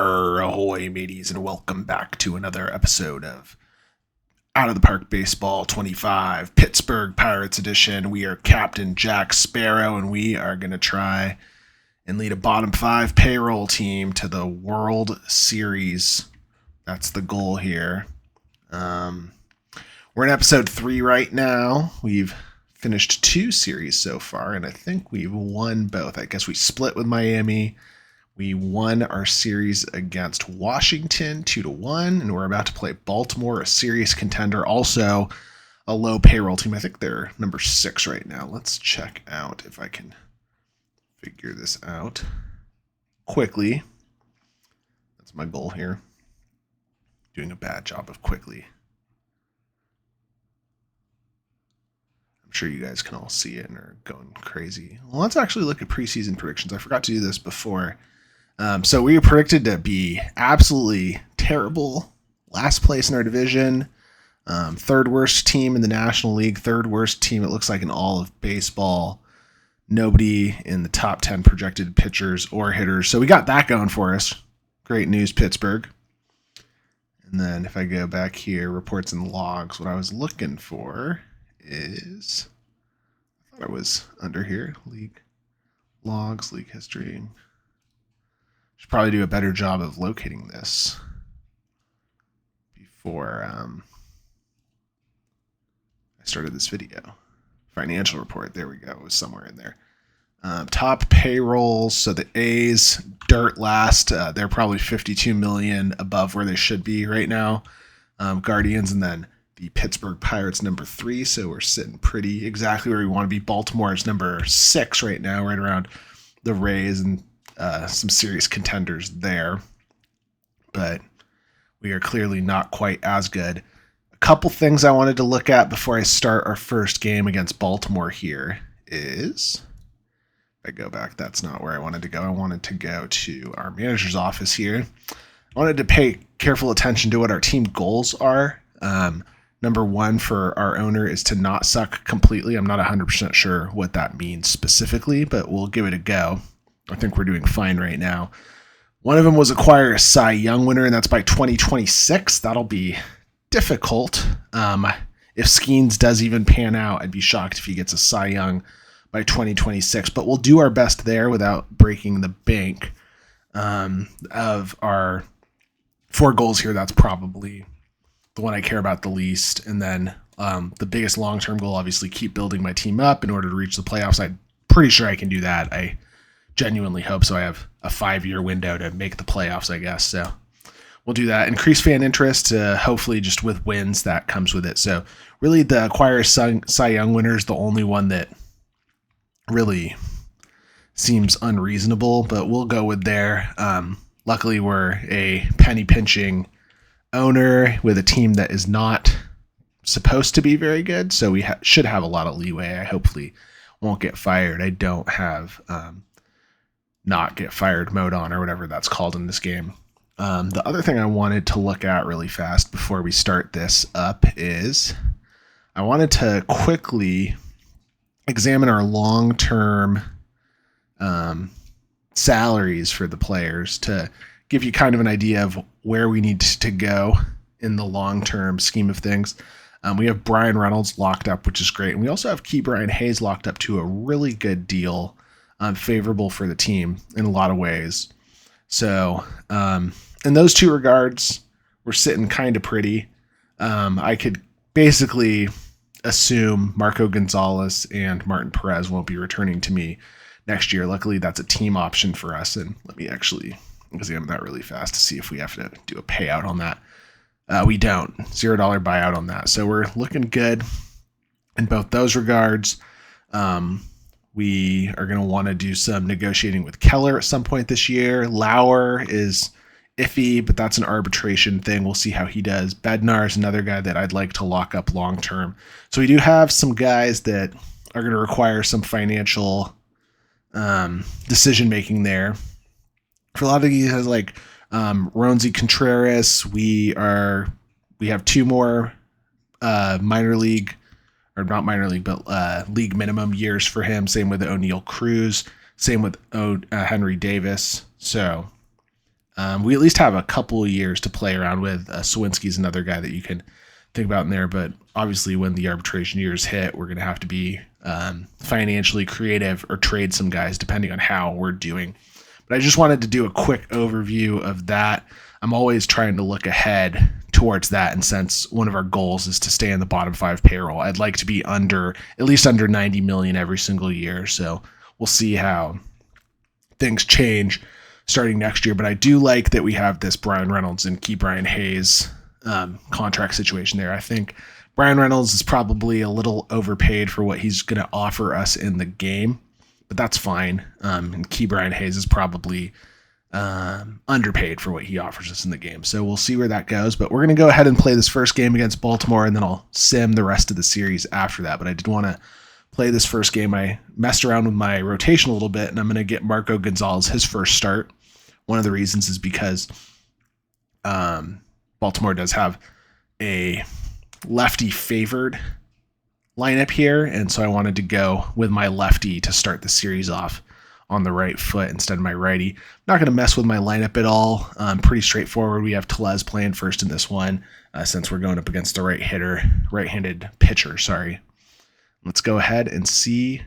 Ahoy, mateys, and welcome back to another episode of Out of the Park Baseball 25, Pittsburgh Pirates edition. We are Captain Jack Sparrow, and we are going to try and lead a bottom five payroll team to the World Series. That's the goal here. We're in episode 3 right now. We've finished 2 series so far, and I think we've won both. I guess we split with Miami. We won our series against Washington 2-1, and we're about to play Baltimore, a serious contender, also a low payroll team. I think they're number 6 right now. Let's check out if I can figure this out quickly. That's my goal here. Doing a bad job of quickly. I'm sure you guys can all see it and are going crazy. Well, let's actually look at preseason predictions. I forgot to do this before. So we were predicted to be absolutely terrible. Last place in our division. Third worst team in the National League. Third worst team, it looks like, in all of baseball. Nobody in the top 10 projected pitchers or hitters. So we got that going for us. Great news, Pittsburgh. And then if I go back here, reports and logs, what I was looking for is, I thought it was under here, league logs, league history. Should probably do a better job of locating this before I started this video. Financial report, there we go, it was somewhere in there. Top payrolls, so the A's, dirt last, they're probably 52 million above where they should be right now. Guardians, and then the Pittsburgh Pirates, number 3, so we're sitting pretty exactly where we want to be. Baltimore is number 6 right now, right around the Rays, and some serious contenders there, but we are clearly not quite as good. A couple things I wanted to look at before I start our first game against Baltimore here is, if I go back, that's not where I wanted to go. I wanted to go to our manager's office here. I wanted to pay careful attention to what our team goals are. Number 1 for our owner is to not suck completely. I'm not 100% sure what that means specifically, but we'll give it a go. I think we're doing fine right now. One of them was acquire a Cy Young winner, and that's by 2026. That'll be difficult. If Skeens does even pan out, I'd be shocked if he gets a Cy Young by 2026. But we'll do our best there without breaking the bank. Of our 4 goals here, that's probably the one I care about the least. And then the biggest long-term goal, obviously, keep building my team up in order to reach the playoffs. I'm pretty sure I can do that. I genuinely hope so. I have a 5-year window to make the playoffs, I guess. So we'll do that. Increase fan interest, hopefully just with wins that comes with it. So really the acquire Cy Young winner is the only one that really seems unreasonable, but we'll go with there. Luckily, we're a penny pinching owner with a team that is not supposed to be very good. So we should have a lot of leeway. I hopefully won't get fired. I don't have not get fired mode on, or whatever that's called in this game. The other thing I wanted to look at really fast before we start this up is I wanted to quickly examine our long-term salaries for the players to give you kind of an idea of where we need to go in the long-term scheme of things. We have Brian Reynolds locked up, which is great. And we also have Key Brian Hayes locked up to a really good deal, favorable for the team in a lot of ways. So in those 2 regards, we're sitting kind of pretty. I could basically assume Marco Gonzalez and Martin Perez won't be returning to me next year. Luckily, that's a team option for us. And let me actually examine that really fast to see if we have to do a payout on that. We don't. $0 buyout on that. So we're looking good in both those regards. We are going to want to do some negotiating with Keller at some point this year. Lauer is iffy, but that's an arbitration thing. We'll see how he does. Bednar is another guy that I'd like to lock up long term. So we do have some guys that are going to require some financial decision making there. For a lot of these guys like Ronzi Contreras, we have 2 more minor league, or not minor league, but league minimum years for him. Same with O'Neal Cruz. Same with Henry Davis. So We at least have a couple of years to play around with. Sawinski's another guy that you can think about in there, but obviously when the arbitration years hit, we're going to have to be financially creative or trade some guys depending on how we're doing. But I just wanted to do a quick overview of that. I'm always trying to look ahead towards that, and since one of our goals is to stay in the bottom 5 payroll, I'd like to be at least under 90 million every single year. So we'll see how things change starting next year. But I do like that we have this Brian Reynolds and Ke'Bryan Hayes contract situation there. I think Brian Reynolds is probably a little overpaid for what he's going to offer us in the game, but that's fine. And Ke'Bryan Hayes is probably underpaid for what he offers us in the game. So we'll see where that goes. But we're going to go ahead and play this first game against Baltimore, and then I'll sim the rest of the series after that. But I did want to play this first game. I messed around with my rotation a little bit, and I'm going to get Marco Gonzalez his first start. One of the reasons is because Baltimore does have a lefty favored lineup here, and so I wanted to go with my lefty to start the series off on the right foot instead of my righty. I'm not going to mess with my lineup at all. Pretty straightforward. We have Tellez playing first in this one since we're going up against a right-handed pitcher. Sorry. Let's go ahead and see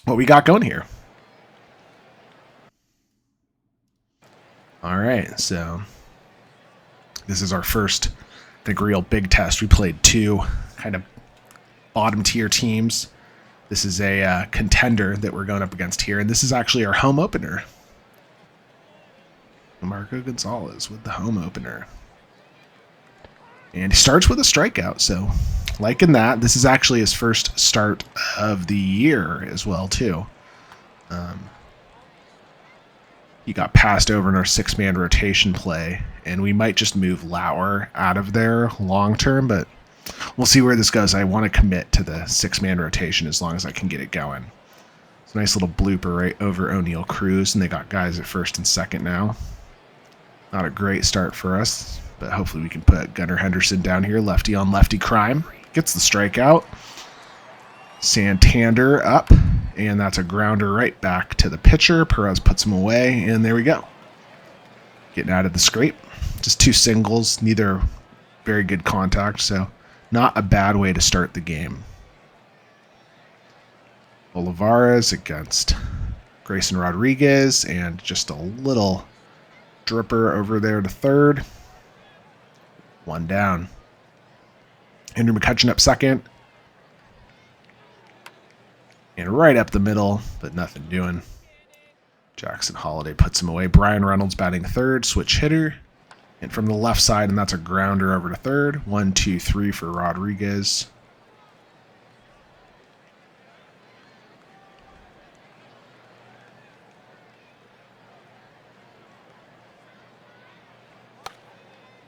what we got going here. All right, so this is our first, I think, real big test. We played 2 kind of bottom tier teams. This is a contender that we're going up against here, and this is actually our home opener. Marco Gonzalez with the home opener. And he starts with a strikeout, so liking that. This is actually his first start of the year as well, too. He got passed over in our 6-man rotation play, and we might just move Lauer out of there long term, but we'll see where this goes. I want to commit to the 6-man rotation as long as I can get it going. It's a nice little blooper right over O'Neal Cruz, and they got guys at first and second now. Not a great start for us, but hopefully we can put Gunnar Henderson down here, lefty on lefty crime. Gets the strikeout. Santander up, and that's a grounder right back to the pitcher. Perez puts him away, and there we go. Getting out of the scrape. Just 2 singles, neither very good contact, so not a bad way to start the game. Olivares against Grayson Rodriguez, and just a little dripper over there to third. 1 down. Andrew McCutcheon up second. And right up the middle, but nothing doing. Jackson Holiday puts him away. Brian Reynolds batting third, switch hitter. And from the left side, and that's a grounder over to third. 1, 2, 3 for Rodriguez.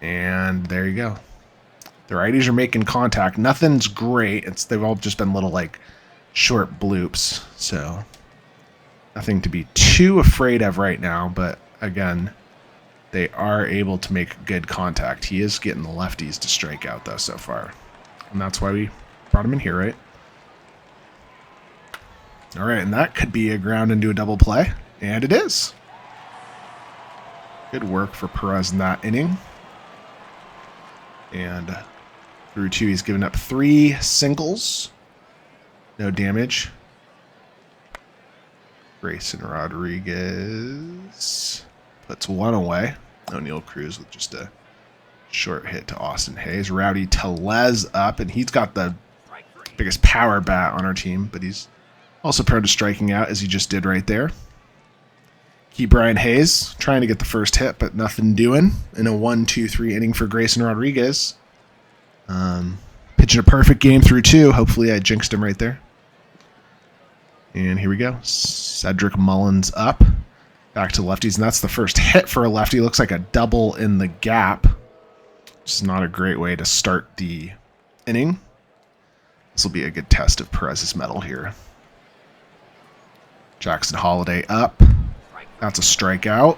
And there you go. The righties are making contact. Nothing's great. They've all just been little like short bloops, so nothing to be too afraid of right now, but again, they are able to make good contact. He is getting the lefties to strike out, though, so far, and that's why we brought him in here, right? All right, and that could be a ground into a double play, and it is. Good work for Perez in that inning. And through 2, he's given up 3 singles. No damage. Grayson Rodriguez puts 1 away. O'Neal Cruz with just a short hit to Austin Hayes. Rowdy Tellez up, and he's got the biggest power bat on our team, but he's also prone to striking out, as he just did right there. Ke'Bryan Hayes trying to get the first hit, but nothing doing in a 1-2-3 inning for Grayson Rodriguez. Pitching a perfect game through 2. Hopefully I jinxed him right there. And here we go. Cedric Mullins up. Back to lefties, and that's the first hit for a lefty. Looks like a double in the gap. Which is not a great way to start the inning. This will be a good test of Perez's mettle here. Jackson Holiday up. That's a strikeout.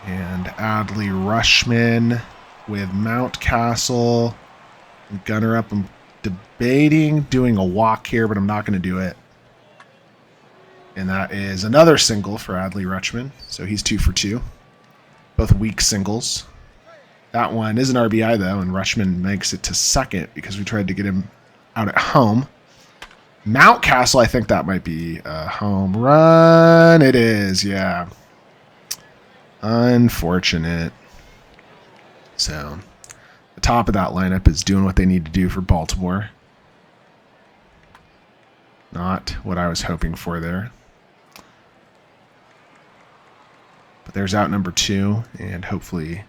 And Adley Rushman with Mountcastle. Gunner up. I'm debating doing a walk here, but I'm not going to do it. And that is another single for Adley Rutschman. So he's 2 for 2. Both weak singles. That one is an RBI, though, and Rutschman makes it to second because we tried to get him out at home. Mountcastle, I think that might be a home run. It is, yeah. Unfortunate. So the top of that lineup is doing what they need to do for Baltimore. Not what I was hoping for there. But there's out number 2, and hopefully,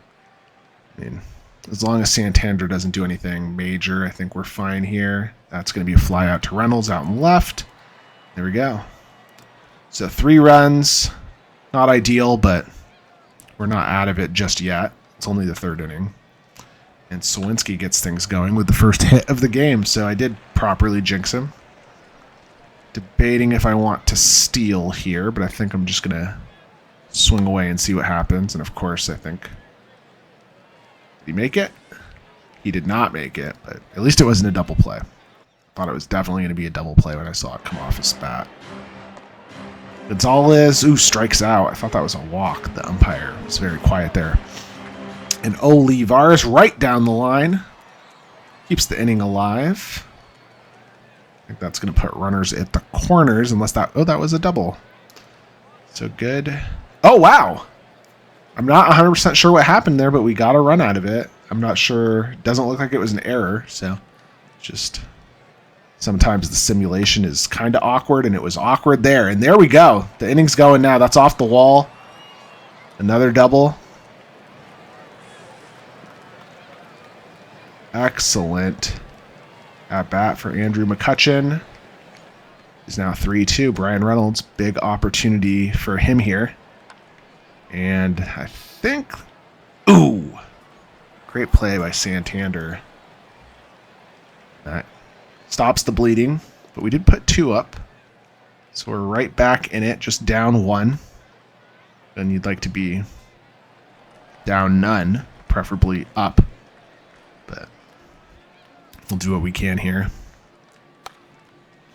I mean, as long as Santander doesn't do anything major, I think we're fine here. That's going to be a fly out to Reynolds out in left. There we go. So 3 runs. Not ideal, but we're not out of it just yet. It's only the 3rd inning. And Sawinski gets things going with the first hit of the game, so I did properly jinx him. Debating if I want to steal here, but I think I'm just going to swing away and see what happens. And of course, I think... Did he make it? He did not make it, but at least it wasn't a double play. Thought it was definitely going to be a double play when I saw it come off his bat. Gonzalez, strikes out. I thought that was a walk. The umpire was very quiet there. And Olivares right down the line. Keeps the inning alive. I think that's going to put runners at the corners unless that... Oh, that was a double. So good. Oh, wow. I'm not 100% sure what happened there, but we got a run out of it. I'm not sure. It doesn't look like it was an error, so just sometimes the simulation is kind of awkward, and it was awkward there. And there we go. The inning's going now. That's off the wall. Another double. Excellent at-bat for Andrew McCutchen. He's now 3-2. Brian Reynolds, big opportunity for him here. And I think... Ooh! Great play by Santander. That stops the bleeding, but we did put 2 up. So we're right back in it, just down 1. And you'd like to be down none, preferably up. But we'll do what we can here.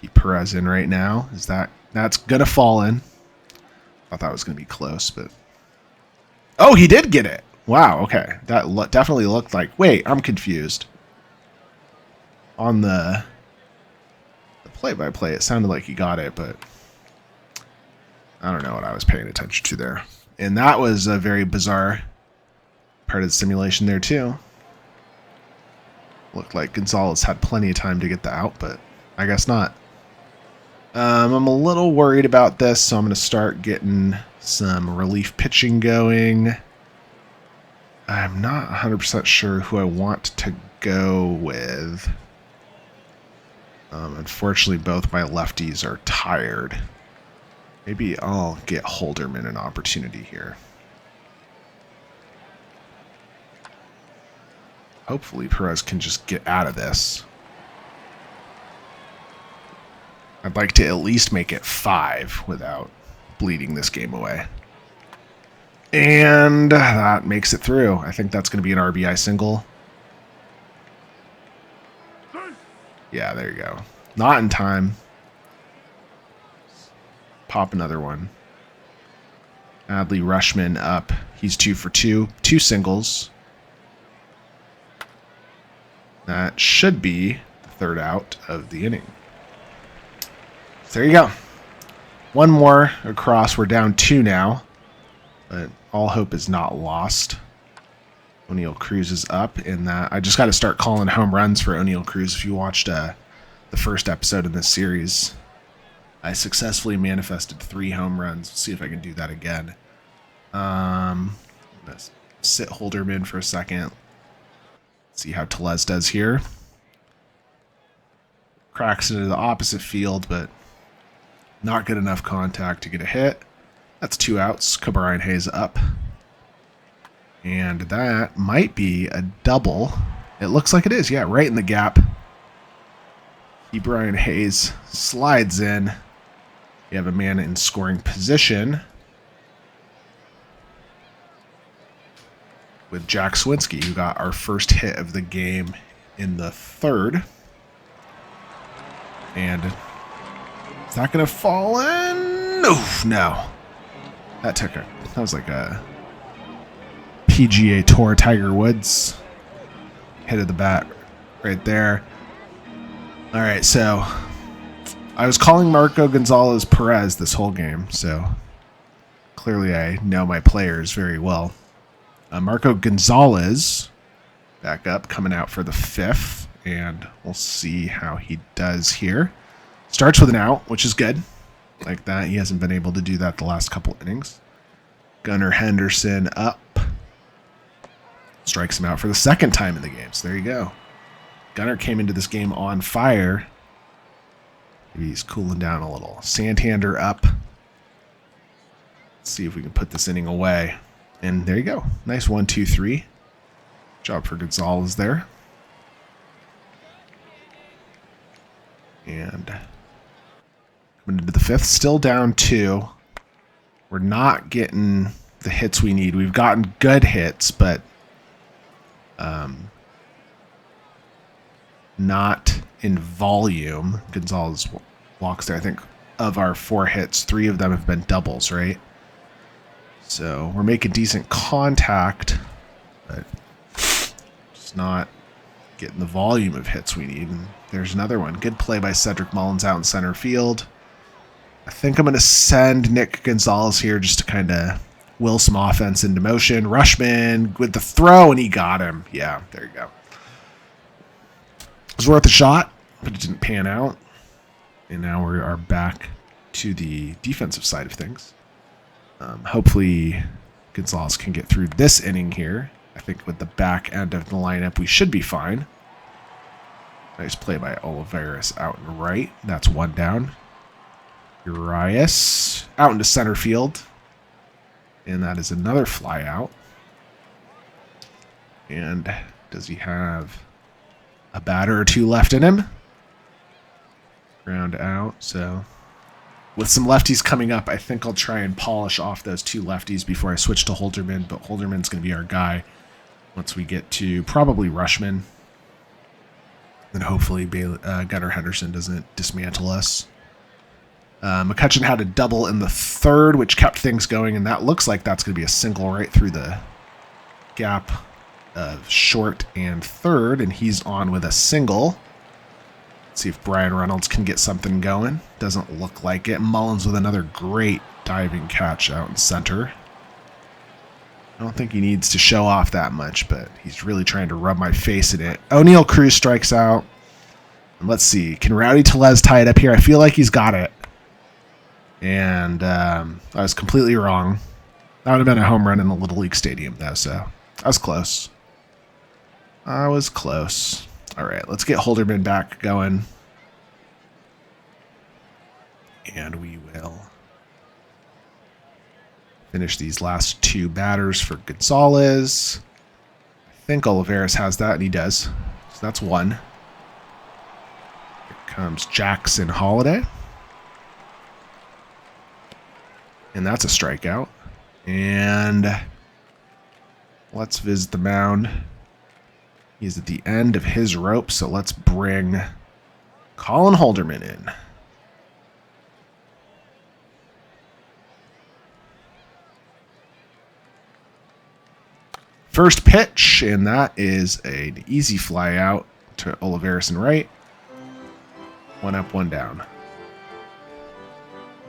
Keep Perez in right now. That's gonna fall in. Thought that was gonna be close, but oh, he did get it. Wow. Okay, that definitely looked like. Wait, I'm confused. On the play-by-play, it sounded like he got it, but I don't know what I was paying attention to there. And that was a very bizarre part of the simulation there too. Looked like Gonzalez had plenty of time to get the out, but I guess not. I'm a little worried about this, so I'm going to start getting some relief pitching going. I'm not 100% sure who I want to go with. Unfortunately, both my lefties are tired. Maybe I'll get Holderman an opportunity here. Hopefully Perez can just get out of this. I'd like to at least make it 5 without bleeding this game away. And that makes it through. I think that's going to be an RBI single. Yeah, there you go. Not in time. Pop another one. Adley Rutschman up. He's 2 for 2. 2 singles. That should be the 3rd out of the inning. So there you go. 1 more across. We're down 2 now. But all hope is not lost. O'Neal Cruz is up in that. I just got to start calling home runs for O'Neal Cruz. If you watched the first episode in this series, I successfully manifested 3 home runs. Let's see if I can do that again. Let's sit Holderman for a second. See how Tellez does here. Cracks into the opposite field, but not good enough contact to get a hit. That's 2 outs. Brian Hayes up. And that might be a double. It looks like it is. Yeah, right in the gap. Brian Hayes slides in. You have a man in scoring position with Jack Sawinski, who got our first hit of the game in the 3rd. And is that going to fall in? No. That was like a PGA Tour Tiger Woods hit of the bat right there. All right, so I was calling Marco Gonzalez Perez this whole game, so clearly I know my players very well. Marco Gonzalez back up, coming out for the 5th, and we'll see how he does here. Starts with an out, which is good. Like that. He hasn't been able to do that the last couple innings. Gunnar Henderson up. Strikes him out for the 2nd time in the game. So there you go. Gunnar came into this game on fire. Maybe he's cooling down a little. Santander up. Let's see if we can put this inning away. And there you go. Nice 1, 2, 3. Job for Gonzalez there. And coming into the 5th, still down 2. We're not getting the hits we need. We've gotten good hits, but not in volume. Gonzalez walks there. I think of our 4 hits, 3 of them have been doubles, right? So we're making decent contact, but just not getting the volume of hits we need. And there's another one. Good play by Cedric Mullins out in center field. I think I'm going to send Nick Gonzalez here just to kind of will some offense into motion. Rushman with the throw, and he got him. Yeah, there you go. It was worth a shot, but it didn't pan out. And now we are back to the defensive side of things. Hopefully Gonzalez can get through this inning here. I think with the back end of the lineup, we should be fine. Nice play by Olivares out and right. That's 1 down. Urias out into center field. And that is another fly out. And does he have a batter or 2 left in him? Ground out. So with some lefties coming up, I think I'll try and polish off those 2 lefties before I switch to Holderman. But Holderman's going to be our guy once we get to probably Rushman. And hopefully Gunnar Henderson doesn't dismantle us. McCutcheon had a double in the 3rd, which kept things going, and that looks like that's going to be a single right through the gap of short and 3rd, and he's on with a single. Let's see if Brian Reynolds can get something going. Doesn't look like it. Mullins with another great diving catch out in center. I don't think he needs to show off that much, but he's really trying to rub my face in it. O'Neal Cruz strikes out. And let's see. Can Rowdy Tellez tie it up here? I feel like he's got it. And I was completely wrong. That would have been a home run in the Little League Stadium, though, so I was close. I was close. All right, let's get Holderman back going. And we will finish these last 2 batters for Gonzalez. I think Olivares has that, and he does. So that's 1. Here comes Jackson Holiday. And that's a strikeout. And let's visit the mound. He's at the end of his rope, so let's bring Colin Holderman in. First pitch, and that is an easy fly out to Olivares and right. 1 up, 1 down.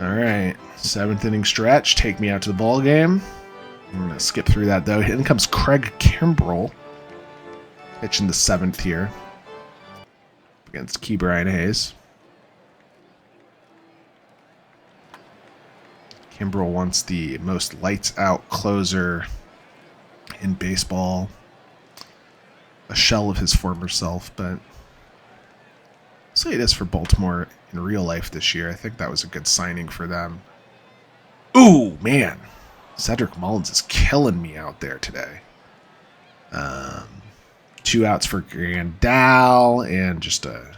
All right, 7th inning stretch. Take me out to the ball game. I'm going to skip through that, though. In comes Craig Kimbrell. Pitching the 7th here against Key Brian Hayes. Kimbrell wants the most lights-out closer in baseball. A shell of his former self, but I'll say it is for Baltimore in real life this year. I think that was a good signing for them. Ooh, man. Cedric Mullins is killing me out there today. 2 outs for Grandal and just a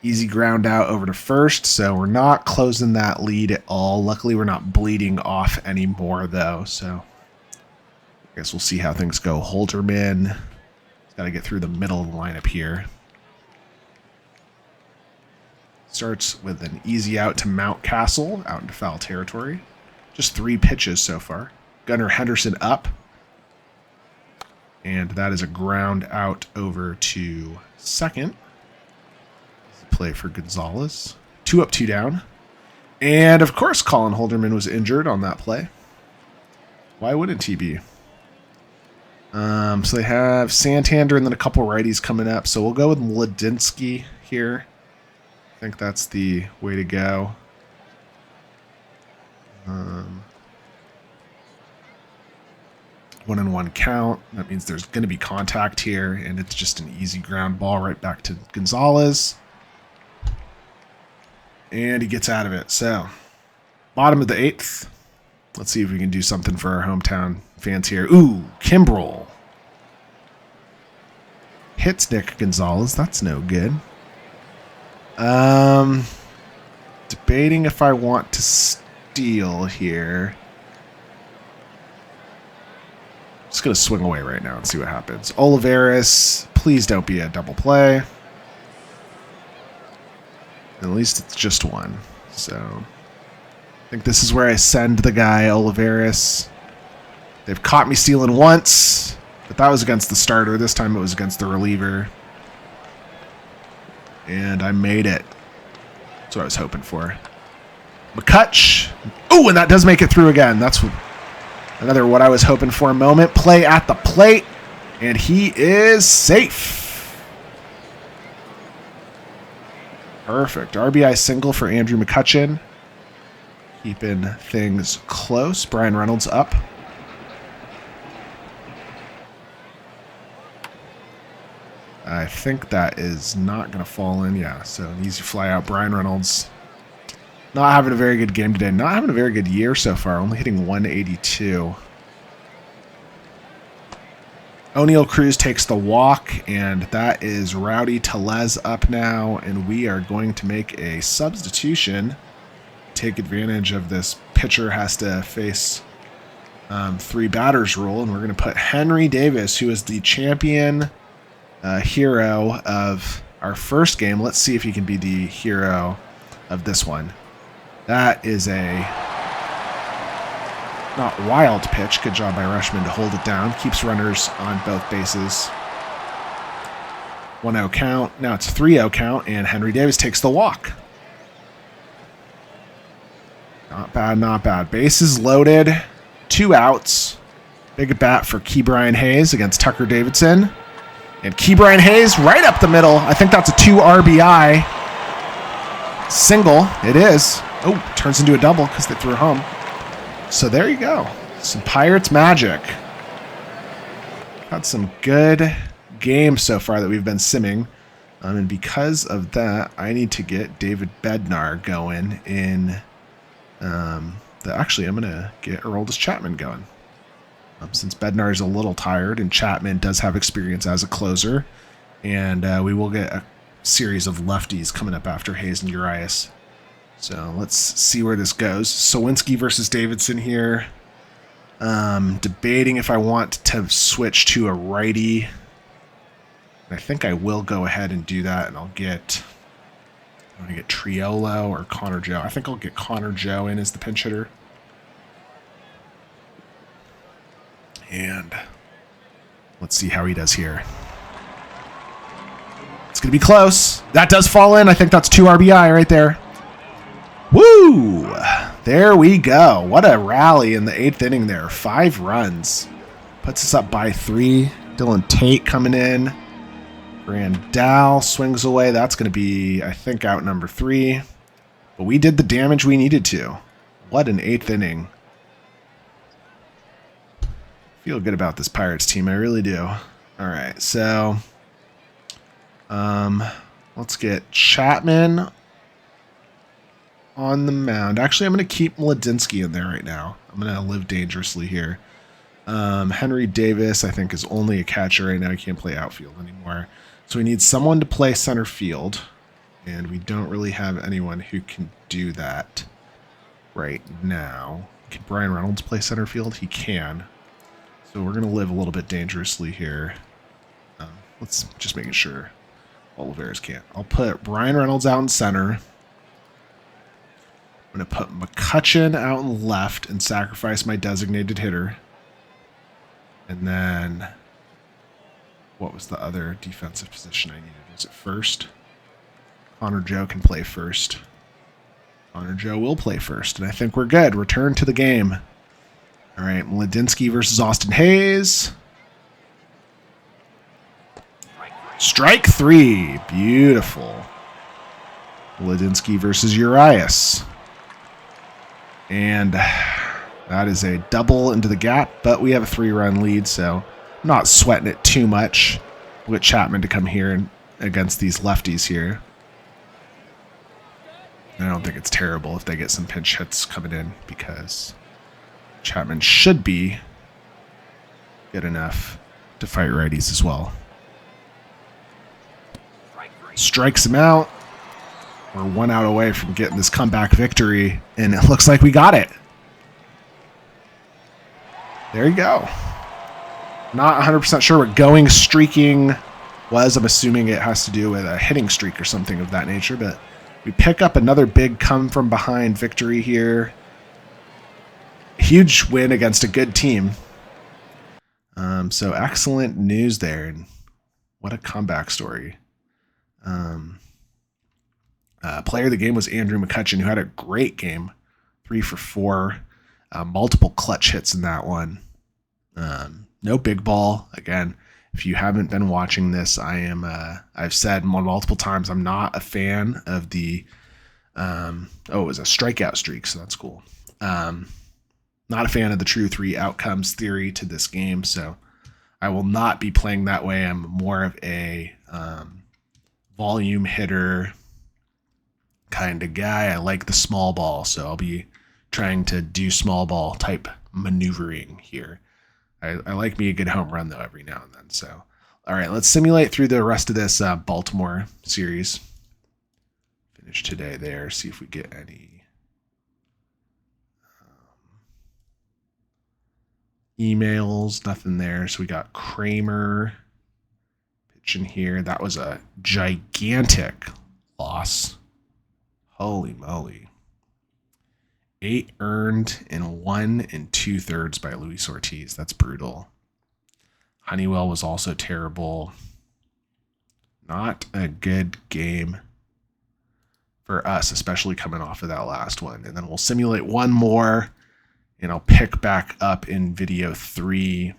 easy ground out over to first. So we're not closing that lead at all. Luckily, we're not bleeding off anymore, though. So I guess we'll see how things go. Holderman has got to get through the middle of the lineup here. Starts with an easy out to Mountcastle, out into foul territory. Just 3 pitches so far. Gunnar Henderson up. And that is a ground out over to second. Play for Gonzalez. 2 up, 2 down. And, of course, Colin Holderman was injured on that play. Why wouldn't he be? So they have Santander and then a couple righties coming up. So we'll go with Mladinsky here. I think that's the way to go. 1-1 count. That means there's going to be contact here, and it's just an easy ground ball right back to Gonzalez. And he gets out of it. So, bottom of the 8th. Let's see if we can do something for our hometown fans here. Ooh, Kimbrel. Hits Nick Gonzalez. That's no good. Debating if I want to steal here. Just going to swing away right now and see what happens. Olivares, please don't be a double play. At least it's just one. So I think this is where I send the guy, Olivares. They've caught me stealing once, but that was against the starter. This time it was against the reliever. And I made it. That's what I was hoping for. McCutch. Oh, and that does make it through again. That's another what I was hoping for moment. Play at the plate, and he is safe. Perfect. RBI single for Andrew McCutchen. Keeping things close. Brian Reynolds up. I think that is not going to fall in. Yeah, so an easy fly out. Brian Reynolds not having a very good game today. Not having a very good year so far. Only hitting 182. O'Neal Cruz takes the walk, and that is Rowdy Tellez up now, and we are going to make a substitution. Take advantage of this pitcher has to face 3 batters rule, and we're going to put Henry Davis, who is the champion hero of our first game. Let's see if he can be the hero of this one. That is a not wild pitch. Good job by Rushman to hold it down. Keeps runners on both bases. 1-0 count. Now it's 3-0 count, and Henry Davis takes the walk. Not bad, not bad. Bases loaded. 2 outs. Big at bat for Ke'Bryan Hayes against Tucker Davidson. And Ke'Bryan Hayes right up the middle. I think that's a 2 RBI single. It is. Oh, turns into a double because they threw home. So there you go. Some Pirates magic. Had some good games so far that we've been simming. And because of that, I need to get David Bednar going in. Actually, I'm going to get Aroldis Chapman going. Since Bednar is a little tired and Chapman does have experience as a closer. And we will get a series of lefties coming up after Hayes and Urias. So let's see where this goes. Sawinski versus Davidson here. Debating if I want to switch to a righty. I think I will go ahead and do that, and I'm going to get Triolo or Connor Joe. I think I'll get Connor Joe in as the pinch hitter. And let's see how he does here. It's going to be close. That does fall in. I think that's 2 RBI right there. Woo! There we go. What a rally in the 8th inning there. 5 runs. Puts us up by 3. Dylan Tate coming in. Randall swings away. That's going to be, I think, out number 3. But we did the damage we needed to. What an 8th inning. Feel good about this Pirates team. I really do. All right, so let's get Chapman on the mound. Actually, I'm going to keep Mladinsky in there right now. I'm going to live dangerously here. Henry Davis, I think, is only a catcher right now. He can't play outfield anymore. So we need someone to play center field, and we don't really have anyone who can do that right now. Can Brian Reynolds play center field? He can. So we're going to live a little bit dangerously here. Let's just making sure Olivares can't. I'll put Brian Reynolds out in center. I'm going to put McCutchen out in left and sacrifice my designated hitter. And then, what was the other defensive position I needed? Was it first? Connor Joe can play first. Connor Joe will play first, and I think we're good. Return to the game. All right, Mladinsky versus Austin Hayes. Strike 3. Beautiful. Mladinsky versus Urias. And that is a double into the gap, but we have a 3-run lead, so I'm not sweating it too much. We'll get Chapman to come here and against these lefties here. I don't think it's terrible if they get some pinch hits coming in, because Chapman should be good enough to fight righties as well. Strikes him out. We're 1 out away from getting this comeback victory, and it looks like we got it. There you go. Not 100% sure what going streaking was. I'm assuming it has to do with a hitting streak or something of that nature, but we pick up another big come-from-behind victory here. Huge win against a good team. So excellent news there, and what a comeback story. Player of the game was Andrew McCutchen, who had a great game, 3 for 4, multiple clutch hits in that one. No big ball. Again, if you haven't been watching this, I've said multiple times, I'm not a fan of the, it was a strikeout streak, so that's cool. Not a fan of the true 3 outcomes theory to this game, so I will not be playing that way. I'm more of a volume hitter kind of guy. I like the small ball, so I'll be trying to do small ball type maneuvering here. I like me a good home run, though, every now and then. So, all right, let's simulate through the rest of this Baltimore series. Finish today there, see if we get any emails. Nothing there. So we got Kramer pitching here. That was a gigantic loss. Holy moly. 8 earned and 1 2/3 by Luis Ortiz. That's brutal. Honeywell was also terrible. Not a good game for us, especially coming off of that last one. And then we'll simulate one more, and I'll pick back up in video 3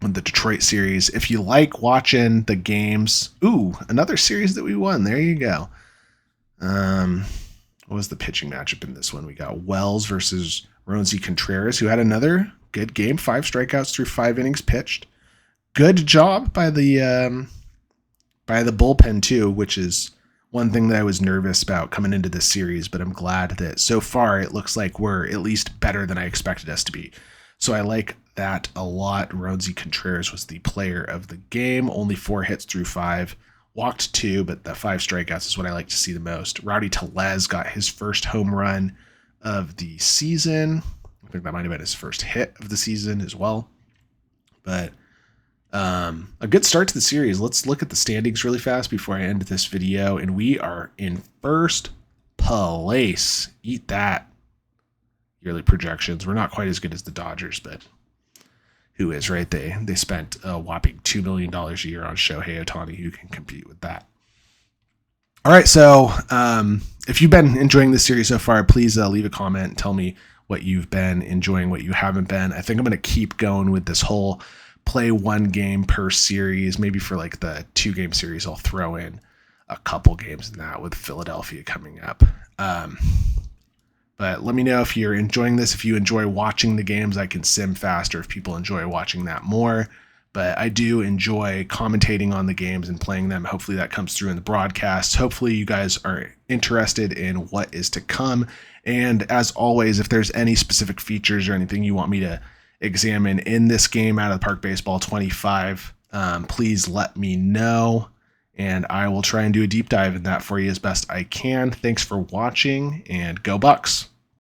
on the Detroit series. If you like watching the games, another series that we won. There you go. What was the pitching matchup in this one? We got Wells versus Roansy Contreras, who had another good game. 5 strikeouts through 5 innings pitched. Good job by the bullpen too, which is one thing that I was nervous about coming into this series, but I'm glad that so far it looks like we're at least better than I expected us to be. So I like that a lot. Roansy Contreras was the player of the game. Only 4 hits through 5. Walked 2, but the 5 strikeouts is what I like to see the most. Rowdy Tellez got his first home run of the season. I think that might have been his first hit of the season as well. But a good start to the series. Let's look at the standings really fast before I end this video. And we are in first place. Eat that. Yearly projections. We're not quite as good as the Dodgers, but who is, right? They spent a whopping $2 million a year on Shohei Ohtani. Who can compete with that? All right, so if you've been enjoying this series so far, please leave a comment and tell me what you've been enjoying, what you haven't been. I think I'm going to keep going with this whole play 1 game per series. Maybe for like the 2-game series, I'll throw in a couple games in that with Philadelphia coming up. But let me know if you're enjoying this. If you enjoy watching the games, I can sim faster if people enjoy watching that more. But I do enjoy commentating on the games and playing them. Hopefully that comes through in the broadcast. Hopefully you guys are interested in what is to come. And as always, if there's any specific features or anything you want me to examine in this game out of the Park Baseball 25, please let me know. And I will try and do a deep dive in that for you as best I can. Thanks for watching, and go Bucs.